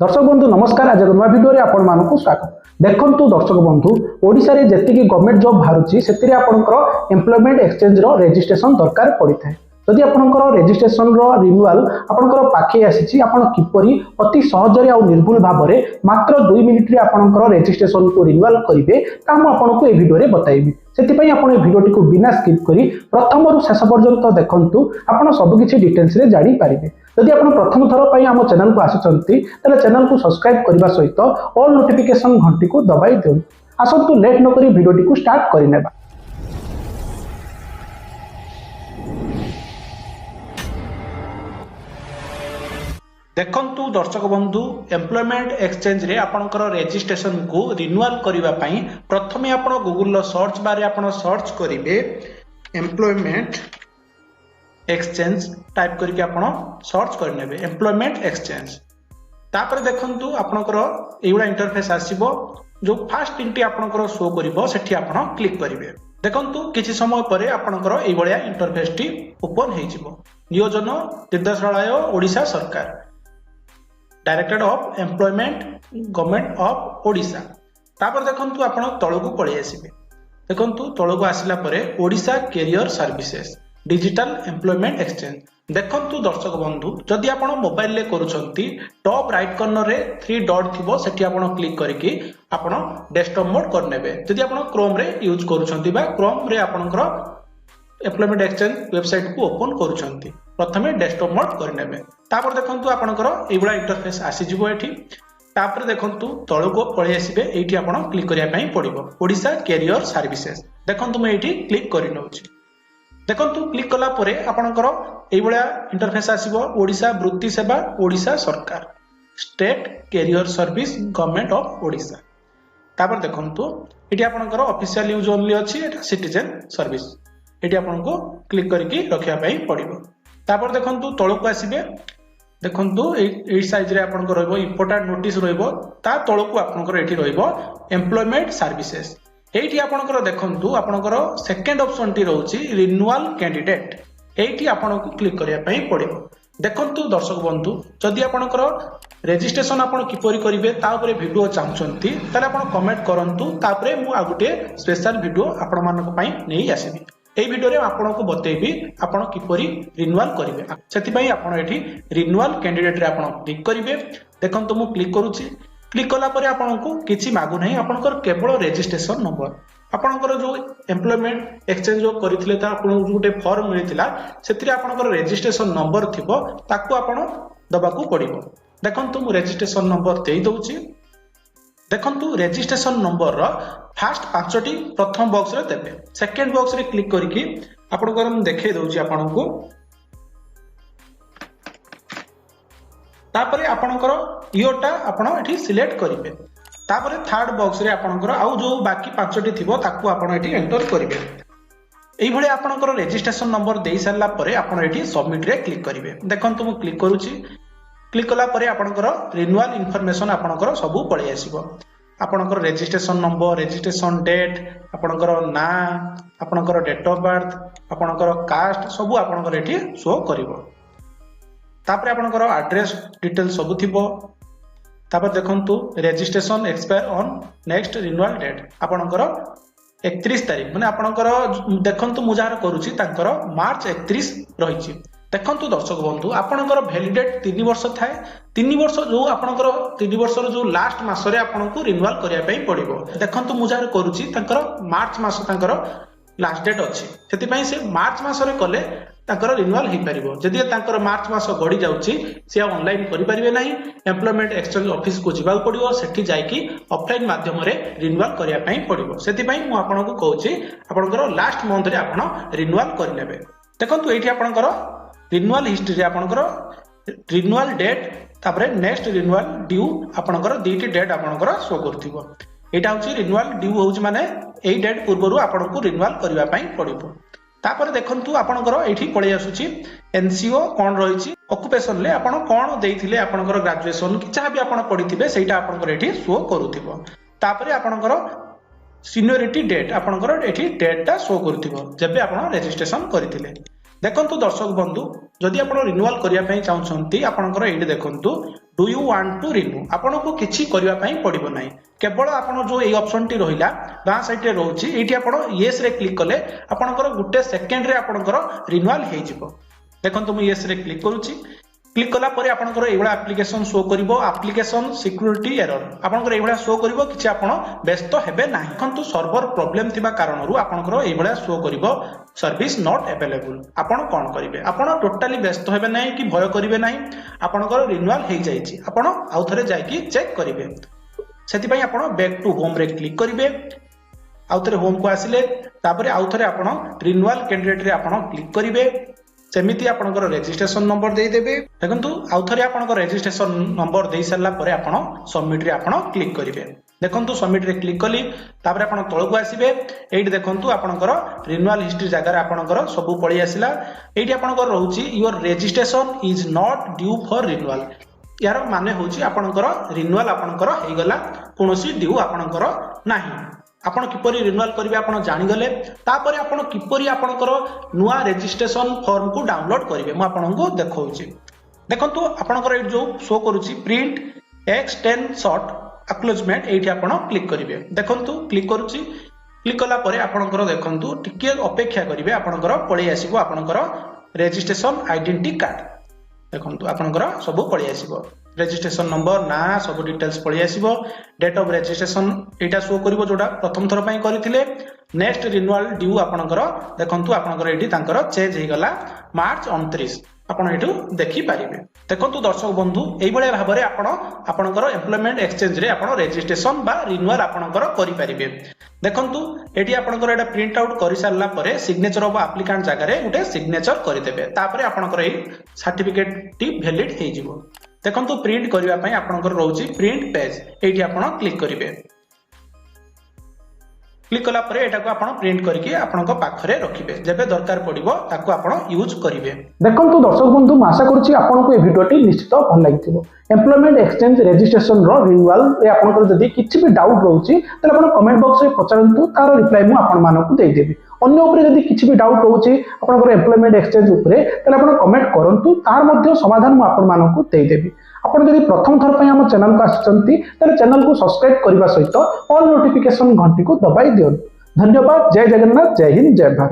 दर्शक बंधु नमस्कार। आज नुआ भिडियो आपण मानक स्वागत। देखंतु दर्शक बंधु ओडिशा रे जेतिकी गवर्नमेंट जॉब बाहरुची सेतिरे आपनकर एम्प्लॉयमेंट एक्सचेंज रो रजिस्ट्रेशन दरकार पड़ी थाए। जदि आपनकर रजिस्ट्रेशन रो रिन्यूअल आपनकर पाखे आसीची आपण किपरि अति सहजरे आ निर्भुल भाबरे मात्र 2 मिनिट रे आपनकर रजिस्ट्रेशन को रिन्यूअल करिवे ता हम आपनको ए भिडियो रे बताइबी। सेति आपण ए भिडियोटी को बिना स्किप करी प्रथम रु शेष पर्यंत देखंतु आपण सब किछि डिटेल्स रे जानि पारिबे। यदि आप प्रथम थर पर आम चैनल को आसुचंती ताले चैनल को सब्सक्राइब करबा सहित ऑल नोटिफिकेशन घंटी को दबाई दियौ। आसंतु लेट न करी भिडियोटी को स्टार्ट करिनेबा। देखंतु दर्शक बंधु एम्प्लॉयमेंट एक्सचेंज रे आपनकर रजिस्ट्रेशन को रिन्यूअल करिवा पई प्रथमे आपण गूगल लो सर्च बार रे आपण सर्च करिवे एम्प्लॉयमेंट एक्सचेंज टाइप करके आपण सर्च करनेबे एम्प्लॉयमेंट एक्सचेंज। तापर देखंतु आपनकर एउडा इंटरफेस आसीबो जो फर्स्ट इंटी आपनकर शो करिवो सेठी आपण क्लिक करिवे। देखंतु किछि समय परे आपनकर एई बळिया इंटरफेस टी ओपन हेइ जिवो। नियोजन निर्देशालय ओडिशा सरकार directorate of employment government of Odisha. तापर देखंतु आपण तळगु पळि आसीबे। देखंतु तळगु आसिला परे Odisha career services digital employment exchange. देखंतु दर्शक बंधु जदि आपण मोबाइल ले करूछंती टॉप राइट कॉर्नर रे 3 डॉट थिबो सेठी आपण क्लिक करके आपण डेस्कटॉप मोड करनेबे। जदि आपण क्रोम रे यूज करूछंती बा क्रोम रे आपनकर एम्प्लॉयमेंट एक्सचेंज वेबसाइट को ओपन करूछंती प्रथमे डेस्कटॉप मोड करनेबे। तापर देखंतु आपनकर एबुडा इंटरफेस आसी जिवो एठी। तापर देखंतु तळको पळि आसीबे एठी आपण क्लिक करिया पई पड़िबो ओडिशा कैरियर सर्विसेज। देखंतु मैं एठी क्लिक करि नउची। देखंतु क्लिक कला परे आपनकर एई बळिया इंटरफेस आसीबो ओडिशा वृत्ति सेवा ओडिशा सरकार state career service government of Odisha. तापर देखंतु एठी आपनकर ऑफिशियल यूज ओनली अछि एटा सिटीजन सर्विस एठी आपनको क्लिक करके रखिया पई पड़िबो। तापर देखंतु तळको आसीबे। देखंतु एई साइज रे आपनकर रहइबो इंपोर्टेंट नोटिस रहइबो ता तळको आपनकर एठी रहइबो एम्प्लॉयमेंट सर्विसेज। एठी आपनकर देखंतु आपनकर सेकंड ऑप्शन टी रहउची रिन्यूअल कैंडिडेट एठी आपनको क्लिक करिया पई पड़िबो। देखंतु दर्शक बंधु जदि आपनकर रजिस्ट्रेशन आपण किपरि करिवे ता ऊपर वीडियो चाहछंती ताले आपण कमेंट करंतु तापरे मु आ गुटे स्पेशल वीडियो आपण मानक पई नेई आसीबी। एई वीडियो रे आपनको बतेइबी आपण किपरि रिन्यूअल करिवे। सेति पई आपण एठी रिन्यूअल कैंडिडेट रे आपण क्लिक करिवे। देखंतु मु क्लिक करूची। क्लिक कला परे आपनको किछि मागु नाही आपनकर केवल रजिस्ट्रेशन नंबर आपनकर जो एम्प्लॉयमेंट एक्सचेंज जो करिथिले ता आपन गुटे फॉर्म मिलिथिला सेतिरे आपनकर रजिस्ट्रेशन नंबर थिबो ताकू आपण दबाकू पड़िबो। देखंतु मु रजिस्ट्रेशन नंबर देई दउची। देखंतु रजिस्ट्रेशन नंबर रो फर्स्ट 5टी प्रथम बॉक्स रे देबे। सेकंड बॉक्स रे क्लिक करके आपनकर मु देखे दउची आपनको। तापरे आपनकर इयोटा आपण एठी सिलेक्ट करिवे। तापरे थर्ड बॉक्स रे आपनकर आउ जो बाकी 5टी थिबो ताकू आपण एठी एंटर करिवे। एई भले आपनकर रजिस्ट्रेशन नंबर देई सारला परे आपण एठी सबमिट रे क्लिक करिवे। देखंतु मु क्लिक करूची। क्लिक कला परे आपनकर रिन्यूअल इन्फॉर्मेशन आपनकर सबु पळि आसीबो। आपनकर रजिस्ट्रेशन नंबर रजिस्ट्रेशन डेट आपनकर ना आपनकर डेट ऑफ बर्थ आपनकर कास्ट सबु आपनकर एठी शो करिवो। तापर आपनकर एड्रेस डिटेल सबु थिबो। तापर देखंतु registration expire on next renewal date आपनकर 31 तारिख माने आपनकर देखंतु मु जार करूची तांकर मार्च 31 रहिची। देखंतु दर्शक बंधु आपनकर वैलिडेट 3 वर्ष थाए। 3 वर्ष जो आपनकर 3 वर्ष जो लास्ट मास रे आपनको रिन्यूअल करिया पई पड़िबो। देखंतु मु जार करूची तांकर मार्च मास तांकर लास्ट डेट अछि सेति पई से मार्च मास रे कले तांकर रिन्यूअल हे परिबो। जदि तांकर मार्च मास गडी जाउची से ऑनलाइन करि परिबे नाही एम्प्लॉयमेंट एक्सचेंज ऑफिस को जिबा पड़िबो सेठी जाई कि ऑफलाइन माध्यम रे रिन्यूअल करिया पई पड़िबो। सेति पई मु आपनको कहूची आपनकर लास्ट मंथ रे आपण रिन्यूअल करि नेबे। देखंतु एठी आपनकर रिन्यूअल हिस्ट्री रे आपनकर रिन्यूअल डेट तापरे नेक्स्ट रिन्यूअल ड्यू आपनकर दीटी डेट आपनकर शो करथिबो। एटा होची रिन्यूअल ड्यू होची माने एई डेट पूर्वरु आपनको रिन्यूअल करिवा पई पड़िबो। तापर देखंतु आपनकर एठी पळि आसुची एनसीओ कोन रहिची ऑक्युपेशन ले आपण कोन देइथिले आपनकर ग्रेजुएशन कि चाहे भी आपण पढिथिबे सेटा आपनकर एठी शो करूथिबो। तापर आपनकर सीनियरिटी डेट आपनकर एठी डेटटा शो करूथिबो जेबे आपण रजिस्ट्रेशन करिथिले। देखंतु दर्शक बंधु जदि आपण रिन्यूअल करिया पई चाहउछंती आपनकर एठी देखंतु do you want to renew आपको किसी करने पड़ो ना केवल आपन जो ये ऑप्शन टी रहा बाँ साइड रे रोचे ये आप येस रे क्लिक कले आपंकर गोटे सेकेंड रे आपंकर रिन्यूअल हो देखो मुझे येस रे क्लिक करुच्ची क्लिक कला परे आपनकर एवढा एप्लिकेशन शो करिवो एप्लिकेशन सिक्योरिटी एरर आपनकर एवढा शो करिवो किछि आपण व्यस्त हेबे नाही किंतु सर्वर प्रॉब्लम थिबा कारणरू आपनकर एवढा शो करिवो सर्विस नॉट अवेलेबल आपण कोन करिवे आपण टोटली व्यस्त हेबे नाही कि भय करिवे नाही आपनकर रिन्यूअल हे जाईछि आपण आउ थरे जाई कि चेक करिवे सेति पई आपण बैक टू होम रे क्लिक करिवे आउ थरे होम को आसिले तापरे आउ थरे आपण रिन्यूअल कैंडिडेट रे आपण क्लिक करिवे सेमिति आपनकर रजिस्ट्रेशन नंबर दे देबे देखंतु आउ थरे आपनकर रजिस्ट्रेशन नंबर दे सरला परे आपण सबमिट रे आपण क्लिक करिवे देखंतु सबमिट रे क्लिक कली तापर आपण तळको आसीबे एठी देखंतु आपनकर रिन्यूअल हिस्ट्री जगह रे आपनकर सब पळी आसिला एठी आपनकर रहउची your registration is not due for renewal यार माने होची आपनकर रिन्यूअल आपनकर हे गला कोनोसी ड्यू आपनकर नाही आपण किपरि रिन्यूअल करिवे आपण जानि गले तापर आपण किपरि आपनकर नुवा रजिस्ट्रेशन फॉर्म को डाउनलोड करिवे म आपनको देखौची देखंतु आपनकर ए जो शो करूची प्रिंट X10 शॉर्ट एक्नॉलेजमेंट एठी आपण क्लिक करिवे देखंतु क्लिक करूची क्लिक कला परे आपनकर देखंतु टिके अपेक्षा करिवे आपनकर पळी आसीबो आपनकर रजिस्ट्रेशन आइडेंटिटी कार्ड देखंतु आपनकर सब पळी आसीबो रजिस्ट्रेशन नंबर ना सब डिटेल्स पळी आसीबो date of registration Etah show करिवो जोडा प्रथम थर पई करिथिले नेक्स्ट रिन्यूअल ड्यू आपनकर देखंतु आपनकर एठी तांकर चेंज हे गला मार्च 29 आपण एठू देखि पारिबे देखंतु दर्शक बंधु एई बळे भाबरे आपण आपनकर एम्प्लॉयमेंट एक्सचेंज रे आपण रजिस्ट्रेशन बा रिन्यूअल आपनकर करि पारिबे देखंतु एठी आपनकर एटा प्रिंट आउट करि सारला परे सिग्नेचर ऑफ एप्लिकेंट जागा रे उटे सिग्नेचर करि देबे तापरे आपनकर एई सर्टिफिकेट टी वैलिड हे जिवो देखंतु प्रिंट करिवा पई आपनकर रहउची प्रिंट पेज एठी आपण क्लिक करिवे क्लिक कला परे एटा को आपण प्रिंट करके आपनको पाखरे रखिबे जेबे दरकार पड़िबो ताको आपण यूज करिवे देखंतु दर्शक बंधु आशा करूची आपनको ए वीडियोटी निश्चित भल लागिथिबो एम्प्लॉयमेंट एक्सचेंज रजिस्ट्रेशन रो रिन्यूअल रे आपनको जदी किछि भी डाउट रहउची तले आपण कमेंट बॉक्स रे पचारंतु तार रिप्लाई मु आपण मानको देई देबी अन्य ऊपर जदी किछि भी डाउट रहउची आपनको एम्प्लॉयमेंट एक्सचेंज ऊपर तले आपण कमेंट करंतु तार मध्ये समाधान मु आपण मानको देई देबी आपण जदी प्रथम थर पय हम चैनल को आछंती तले चैनल को सब्सक्राइब करबा सहित ऑल नोटिफिकेशन घंटी को दबाई दियौ धन्यवाद जय जगन्नाथ जय हिंद जय भारत।